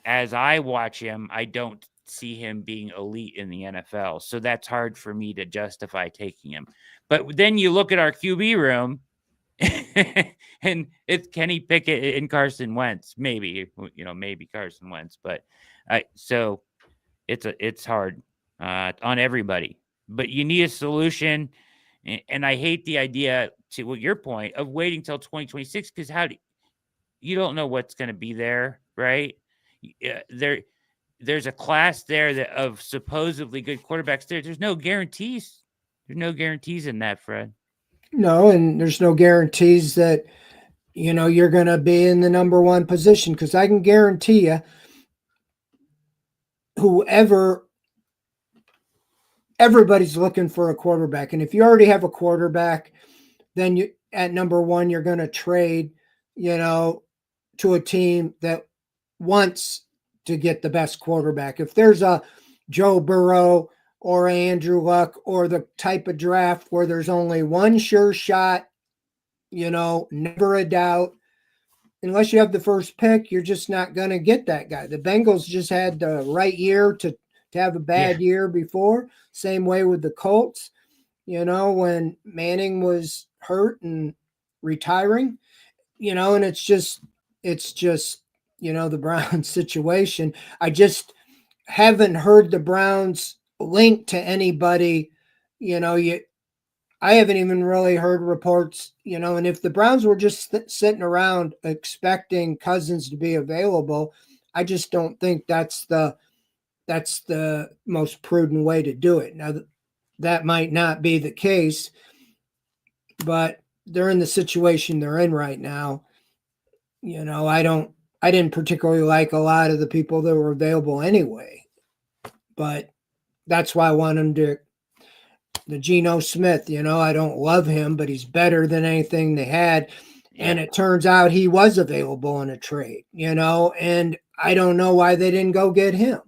as I watch him, I don't see him being elite in the NFL. So that's hard for me to justify taking him. But then you look at our QB room and it's Kenny Pickett and Carson Wentz, maybe Carson Wentz, but so it's hard on everybody. But you need a solution, and I hate the idea, to what your point, of waiting till 2026, because you don't know what's going to be there, right? There's a class there of supposedly good quarterbacks there. There's no guarantees. There's no guarantees in that, Fred. No, and there's no guarantees that you're going to be in the number one position, because I can guarantee you, everybody's looking for a quarterback, and if you already have a quarterback, then you at number one you're going to trade, to a team that wants to get the best quarterback. If there's a Joe Burrow or Andrew Luck, or the type of draft where there's only one sure shot, never a doubt, unless you have the first pick, you're just not going to get that guy. The Bengals just had the right year to have a bad year before. Same way with the Colts, when Manning was hurt and retiring, and it's just the Browns situation. I just haven't heard the Browns linked to anybody. I haven't even really heard reports, and if the Browns were just sitting around expecting Cousins to be available, I just don't think that's the most prudent way to do it. Now, that might not be the case, but they're in the situation they're in right now. I didn't particularly like a lot of the people that were available anyway, but that's why I want him to. The Geno Smith, I don't love him, but he's better than anything they had. Yeah. And it turns out he was available in a trade, and I don't know why they didn't go get him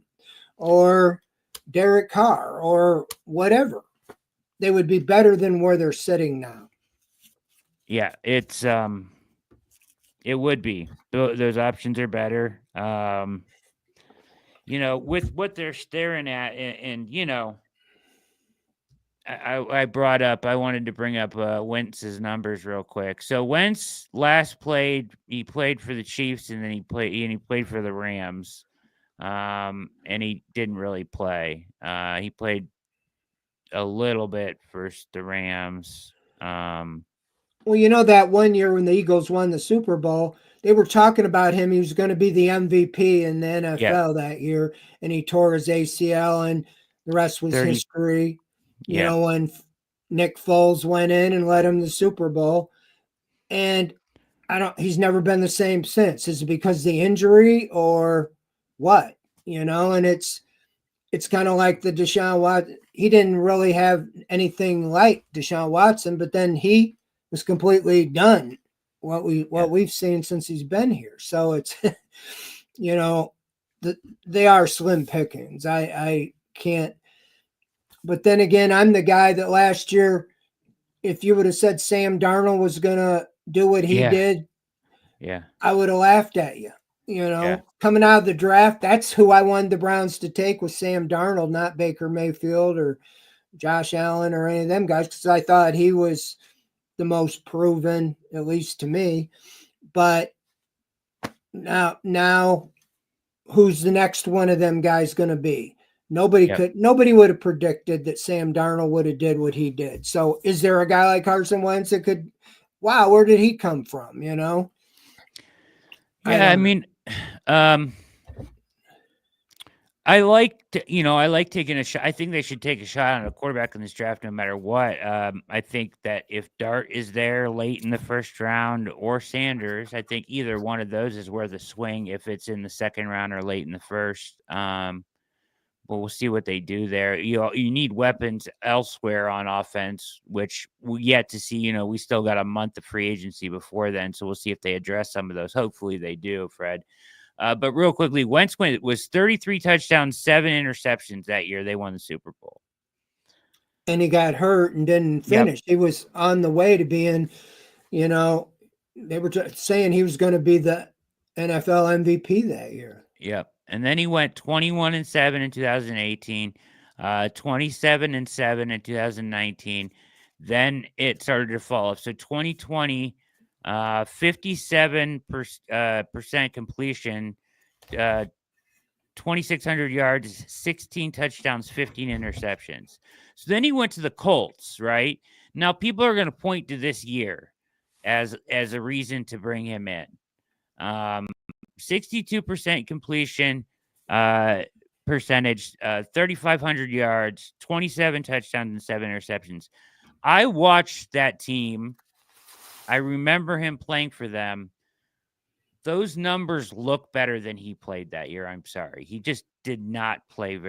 or Derek Carr or whatever. They would be better than where they're sitting now. Yeah, it would be. Those options are better. With what they're staring at, and I wanted to bring up Wentz's numbers real quick. So Wentz he played for the Chiefs, and then he played for the Rams. And he didn't really play. He played a little bit for the Rams. Well, that one year when the Eagles won the Super Bowl, they were talking about him. He was going to be the MVP in the NFL that year, and he tore his ACL, and the rest was history. When Nick Foles went in and led him the Super Bowl, and he's never been the same since. Is it because of the injury or what? And it's kind of like the Deshaun Watson. He didn't really have anything like Deshaun Watson, but then he was completely done. What we've seen since he's been here. So it's, they are slim pickings. I can't. But then again, I'm the guy that last year, if you would have said Sam Darnold was going to do what he did, I would have laughed at you. Coming out of the draft, that's who I wanted the Browns to take, was Sam Darnold, not Baker Mayfield or Josh Allen or any of them guys, because I thought he was the most proven, at least to me. But now who's the next one of them guys going to be? Nobody would have predicted that Sam Darnold would have did what he did. So is there a guy like Carson Wentz that could, wow, where did he come from? I mean, I like taking a shot. I think they should take a shot on a quarterback in this draft, no matter what. I think that if Dart is there late in the first round, or Sanders, I think either one of those is worth a swing if it's in the second round or late in the first. Well, we'll see what they do there. You need weapons elsewhere on offense, which we yet to see. We still got a month of free agency before then, so we'll see if they address some of those. Hopefully they do, Fred. But real quickly, Wentz was 33 touchdowns, 7 interceptions that year. They won the Super Bowl. And he got hurt and didn't finish. He was on the way to being, they were saying he was going to be the NFL MVP that year. Yep. And then he went 21-7 in 2018, 27-7 in 2019. Then it started to fall off. So 2020, 57% completion, 2,600 yards, 16 touchdowns, 15 interceptions. So then he went to the Colts, right? Now people are going to point to this year as a reason to bring him in. 62% completion percentage, 3,500 yards, 27 touchdowns, and 7 interceptions. I watched that team. I remember him playing for them. Those numbers look better than he played that year. I'm sorry. He just did not play.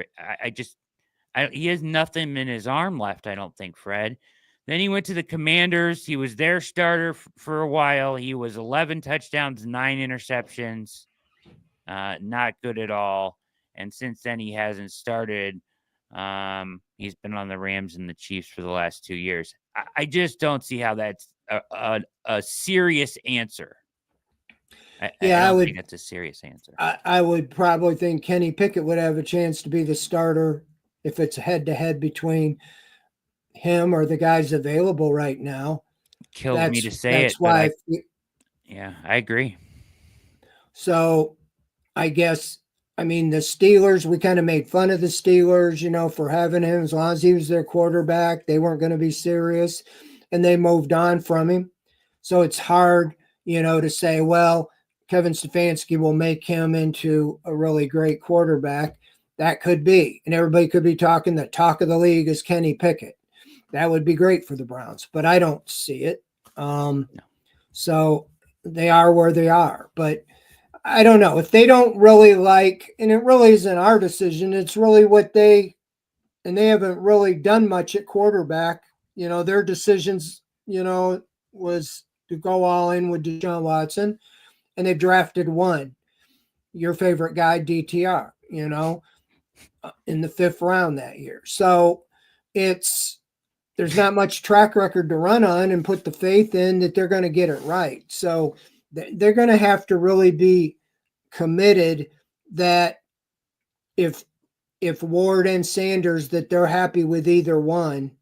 He has nothing in his arm left, I don't think, Fred. Then he went to the Commanders. He was their starter for a while. He was 11 touchdowns, 9 interceptions. Not good at all. And since then, he hasn't started. He's been on the Rams and the Chiefs for the last 2 years. I just don't see how that's a serious answer. I don't think it's a serious answer. I would probably think Kenny Pickett would have a chance to be the starter if it's head-to-head between him or the guys available right now. Kills me to say it. That's why. Yeah, I agree. So I guess, the Steelers, we kind of made fun of the Steelers, for having him. As long as he was their quarterback, they weren't going to be serious, and they moved on from him. So it's hard, to say, well, Kevin Stefanski will make him into a really great quarterback. That could be. And everybody could be talking, the talk of the league is Kenny Pickett. That would be great for the Browns, but I don't see it. No. So they are where they are. But I don't know. If they don't really like, and it really isn't our decision, it's really what they haven't really done much at quarterback. Their decisions, was to go all in with Deshaun Watson, and they've drafted one, your favorite guy, DTR, in the 5th round that year. So there's not much track record to run on and put the faith in that they're going to get it right. So they're going to have to really be committed that if Ward and Sanders, that they're happy with either one.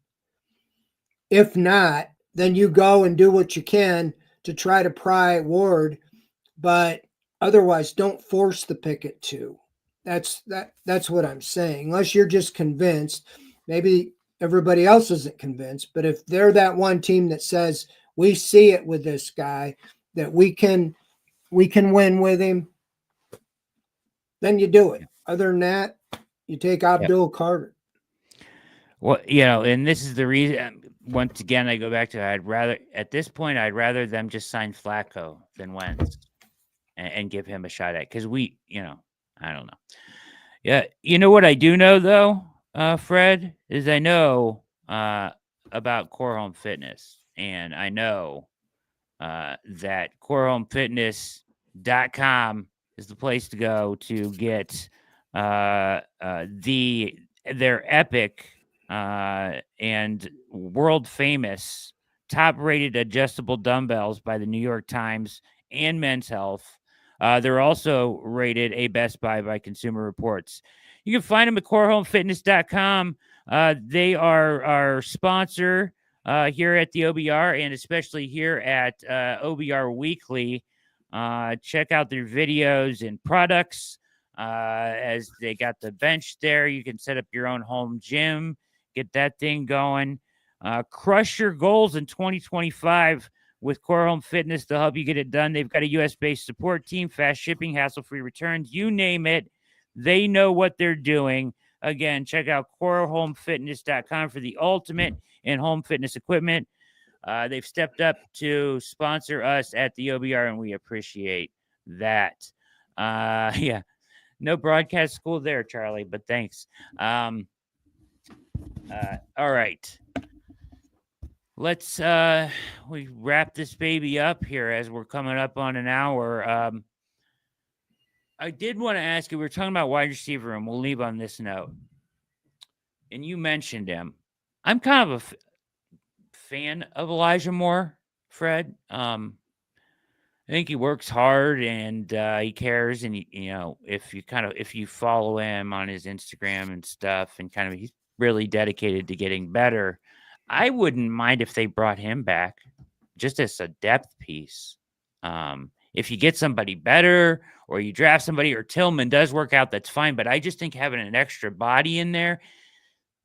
If not, then you go and do what you can to try to pry Ward, but otherwise don't force the Pickett to. That's what I'm saying. Unless you're just convinced, maybe everybody else isn't convinced, but if they're that one team that says, we see it with this guy, that we can win with him, then you do it. Other than that, you take Abdul Carter. Well, and this is the reason. Once again, I go back to I'd rather them just sign Flacco than Wentz and give him a shot at, because I don't know. Yeah, what I do know though, Fred, is I know about Core Home Fitness, and I know that corehomefitness.com is the place to go to get their epic and world famous top rated adjustable dumbbells by the New York Times and Men's Health. They're also rated a Best Buy by Consumer Reports. You can find them at corehomefitness.com. They are our sponsor here at the OBR, and especially here at OBR Weekly. Check out their videos and products as they got the bench there. You can set up your own home gym, get that thing going. Crush your goals in 2025 with Core Home Fitness to help you get it done. They've got a U.S.-based support team, fast shipping, hassle-free returns, you name it. They know what they're doing. Again, check out corehomefitness.com for the ultimate in home fitness equipment. They've stepped up to sponsor us at the OBR, and we appreciate that. Yeah. No broadcast school there, Charlie, but thanks. All right. Let's we wrap this baby up here as we're coming up on an hour. I did want to ask you, we were talking about wide receiver, and we'll leave on this note. And you mentioned him. I'm kind of a fan of Elijah Moore, Fred. I think he works hard and he cares, and if you follow him on his Instagram and stuff, and kind of he's really dedicated to getting better. I wouldn't mind if they brought him back just as a depth piece. If you get somebody better, or you draft somebody, or Tillman does work out, that's fine. But I just think having an extra body in there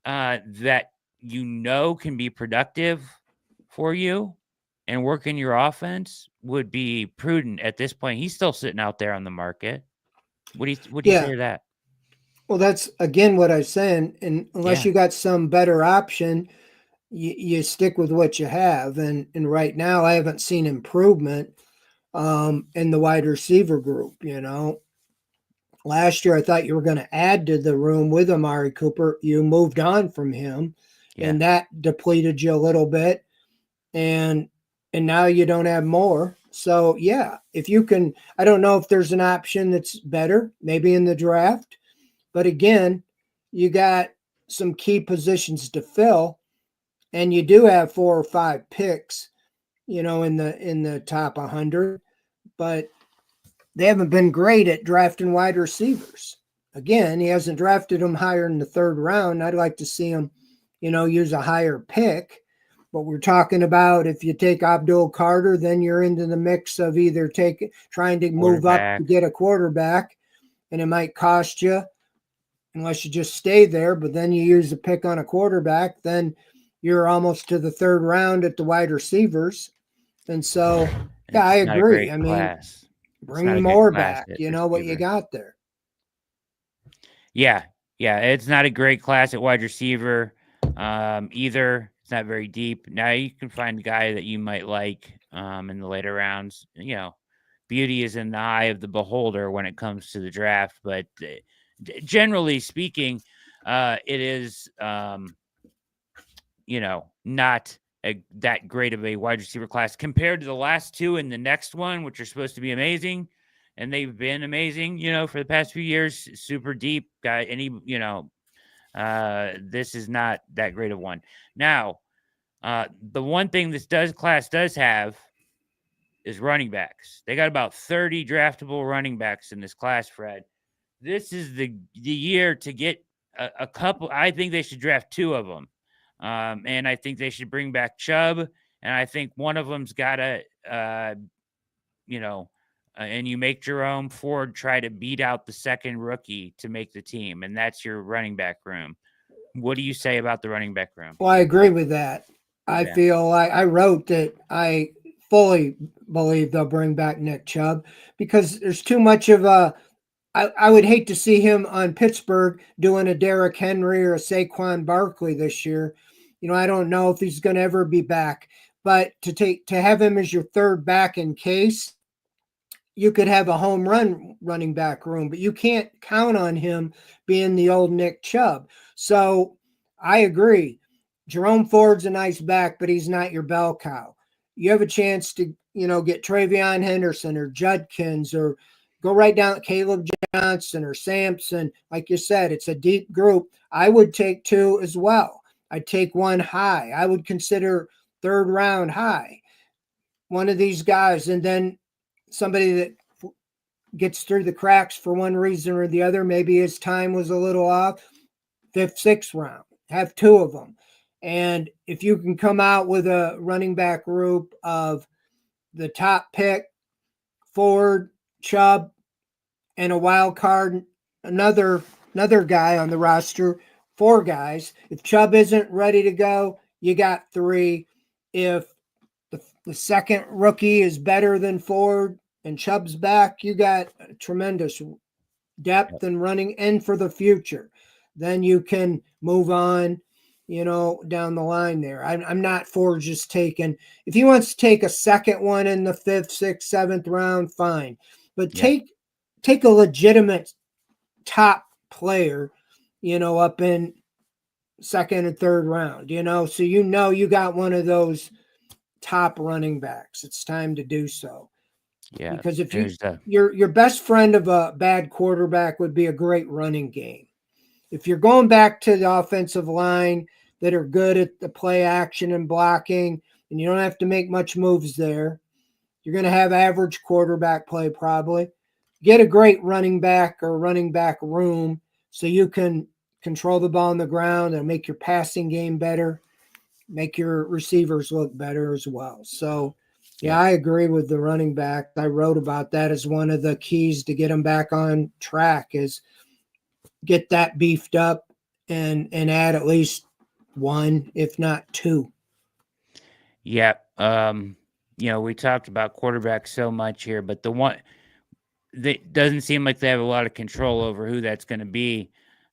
that can be productive for you and work in your offense would be prudent at this point. He's still sitting out there on the market. What do you say to that? Well, that's again what I was saying. And unless you got some better option, you stick with what you have. And right now, I haven't seen improvement in the wide receiver group. Last year, I thought you were going to add to the room with Amari Cooper. You moved on from him, and that depleted you a little bit. And now you don't have more. So, if you can, I don't know if there's an option that's better, maybe in the draft. But again, you got some key positions to fill, and you do have 4 or 5 picks, in the top 100. But they haven't been great at drafting wide receivers. Again, he hasn't drafted them higher in the 3rd round. I'd like to see him, use a higher pick. But we're talking about if you take Abdul Carter, then you're into the mix of either trying to move up to get a quarterback, and it might cost you unless you just stay there. But then you use a pick on a quarterback, then you're almost to the 3rd round at the wide receivers. And so, I agree. I mean, bring more back. You know what you got there. Yeah, it's not a great class at wide receiver either. It's not very deep. Now you can find a guy that you might like in the later rounds. Beauty is in the eye of the beholder when it comes to the draft. But generally speaking, it is, not that great of a wide receiver class compared to the last 2 in the next one, which are supposed to be amazing. And they've been amazing, for the past few years. Super deep guy. This is not that great of one. Now, the one thing this class does have is running backs. They got about 30 draftable running backs in this class, Fred. This is the year to get a couple. I think they should draft 2 of them. And I think they should bring back Chubb. And I think one of them's got to, and you make Jerome Ford try to beat out the second rookie to make the team. And that's your running back room. What do you say about the running back room? Well, I agree with that. I feel like I wrote that I fully believe they'll bring back Nick Chubb because there's too much of I would hate to see him on Pittsburgh doing a Derrick Henry or a Saquon Barkley this year. I don't know if he's going to ever be back, but to have him as your 3rd back in case, you could have a home run running back room, but you can't count on him being the old Nick Chubb. So I agree. Jerome Ford's a nice back, but he's not your bell cow. You have a chance to, get Travion Henderson or Judkins or go right down Caleb Johnson or Sampson. Like you said, it's a deep group. I would take 2 as well. I'd take 1 high. I would consider 3rd round high. One of these guys, and then somebody that gets through the cracks for one reason or the other. Maybe his time was a little off. 5th, 6th round. Have 2 of them. And if you can come out with a running back group of the top pick, Ford, Chubb, and a wild card, another guy on the roster, 4 guys. If Chubb isn't ready to go, you got 3. If the second rookie is better than Ford and Chubb's back, you got tremendous depth and running and for the future. Then you can move on, down the line there. I'm not for just taking, if he wants to take a second one in the 5th, 6th, 7th round, fine. But take a legitimate top player, up in second and third round, so you got one of those top running backs. It's time to do so. Yeah. Because if There's the your best friend of a bad quarterback would be a great running game. If you're going back to the offensive line that are good at the play action and blocking, and you don't have to make much moves there, you're going to have average quarterback play probably. Get a great running back or running back room so you can control the ball on the ground and make your passing game better, make your receivers look better as well. So, yeah, I agree with the running back. I wrote about that as one of the keys to get them back on track is get that beefed up and add at least one, if not two. Yeah. We talked about quarterbacks so much here, but the one that doesn't seem like they have a lot of control over who that's going to be.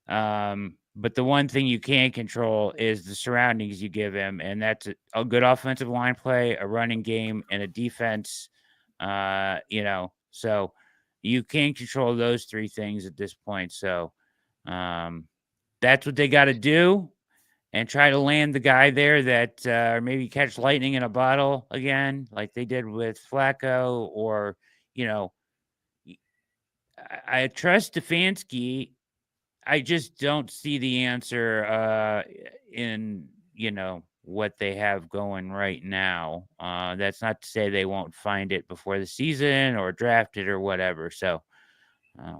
But the one thing you can control is the surroundings you give him, and that's a good offensive line play, a running game, and a defense. So you can control those three things at this point. So that's what they got to do, and try to land the guy there that maybe catch lightning in a bottle again, like they did with Flacco, or I trust Stefanski. I just don't see the answer in what they have going right now. That's not to say they won't find it before the season or draft it or whatever. So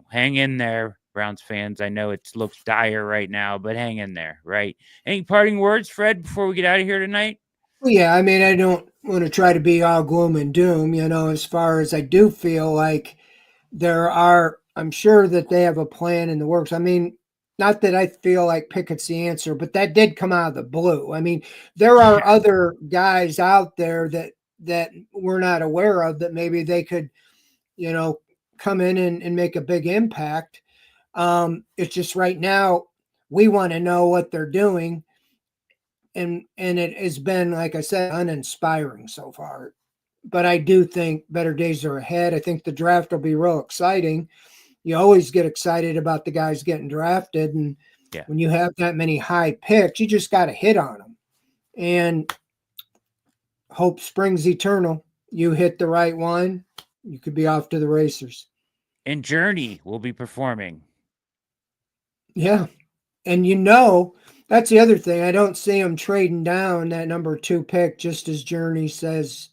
hang in there, Browns fans. I know it looks dire right now, but hang in there, right? Any parting words, Fred, before we get out of here tonight? Well, yeah, I mean, I don't want to try to be all gloom and doom, as far as I do feel like I'm sure that they have a plan in the works. I mean, not that I feel like Pickett's the answer, but that did come out of the blue. I mean, there are other guys out there that we're not aware of that maybe they could, come in and make a big impact. It's just right now we want to know what they're doing. And it has been, like I said, uninspiring so far. But I do think better days are ahead. I think the draft will be real exciting. You always get excited about the guys getting drafted. And when you have that many high picks, you just got to hit on them. And hope springs eternal. You hit the right one, you could be off to the races. And Journey will be performing. Yeah. And that's the other thing. I don't see him trading down that number 2 pick, just as Journey says,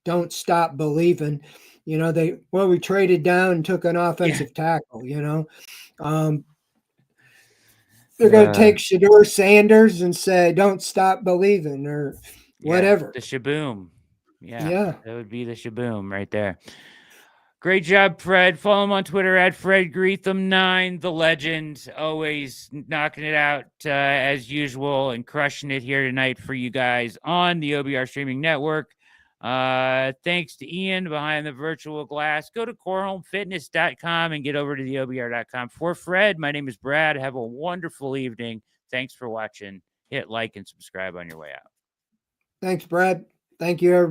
don't stop believing. We traded down and took an offensive tackle, they're going to take Shedeur Sanders and say, don't stop believing or whatever. The shaboom. Yeah. That would be the shaboom right there. Great job, Fred. Follow him on Twitter at Fred Greetham9, the legend. Always knocking it out as usual and crushing it here tonight for you guys on the OBR Streaming Network. Thanks to Ian behind the virtual glass. Go to corehomefitness.com and get over to the OBR.com. For Fred, my name is Brad. Have a wonderful evening. Thanks for watching. Hit like and subscribe on your way out. Thanks, Brad. Thank you, everybody.